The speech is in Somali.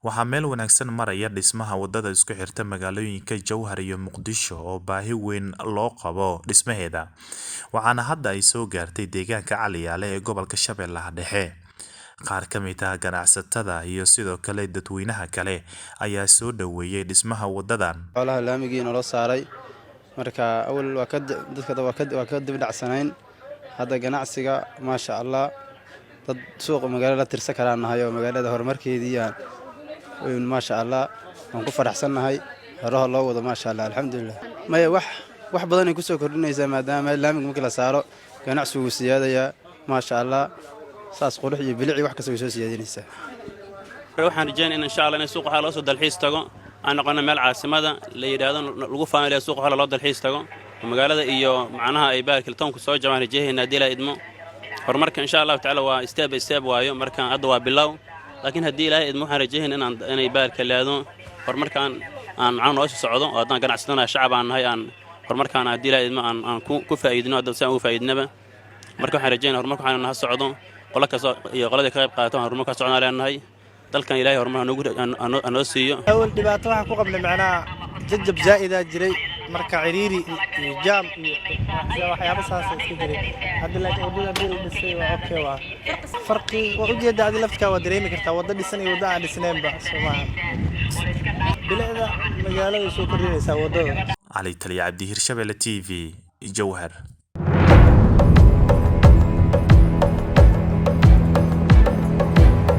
waxaa meel wanaagsan maraya dhismaha wadada isku xirta magaalooyinka Jowhar iyo Muqdisho oo baahi weyn loo qabo dhismaheeda, waxaana hadda ay soo gaartay deegaanka Caliyaale ee gobolka Shabeellaha Dhexe. Qaar ka mid ah ganacsatada iyo sidoo kale dadweynaha kale ayaa soo dhaweeyay dhismaha wadadan. xoolaha laamigiina loo saaray marka awal waa ka dib dhacsanayn hadda ganacsiga maasha Allah dad suuq magaalada tirsan karaan nahay oo magaalada horumarkeedii maasha Allah aan ku faraxsanahay haraha loo wado maasha Allah alxamdulillah may wax badan ay ku soo kordhinaysaa maadaama laamiga markii la saaro ganacsigu siyaadaya maasha Allah saas qurux iyo bilic wax kasta way soo siyaadinaysaa. waxaan rajaynayaa in insha Allah in suuqa loo soo dalxiis tago aan noqono meel caasimada la yiraahdo lagu faanay suuqa loo dalxiis tago magaalada iyo macnaha ay baarkiltoonku soo jabaan rajaynaa dila idmo horumarka insha Allah taala waa step by step waayo markaan hadda waa bilow laakiin hadii ilaahay idmo waxaan rajaynayaa inay baarka leedo horumarkaan aan macna noo socdo oo haddaan ganacsadana shacab aan nahay aan horumarkaan hadii ilaahay idmo aan ku faa'iidino hadda saan u faa'iidnaba marka waxaan rajaynayaa horumarka waxaan nahay socdo qola kaso iyo qolada ka qayb qaato horumarka socodna leenahay dalkan ilaahay horumar noo siiyo. awal dhibaato waxaan ku qabnay macnaha jajab zaa'id jiray marka ciriiri iyo jaam iyo waxyaabo saas isku jiray hadda laakiin wadada bil dhisay waa okay waa farqi oo u jeeda adii lafka waa dareemi kartaa wada dhisan iyo wada aan dhisnaynba Soomaaliya bilicda magaalada soo kordhinaysa wadada. Ali Taliya Cabdi Hirshabelle TV Jowhar.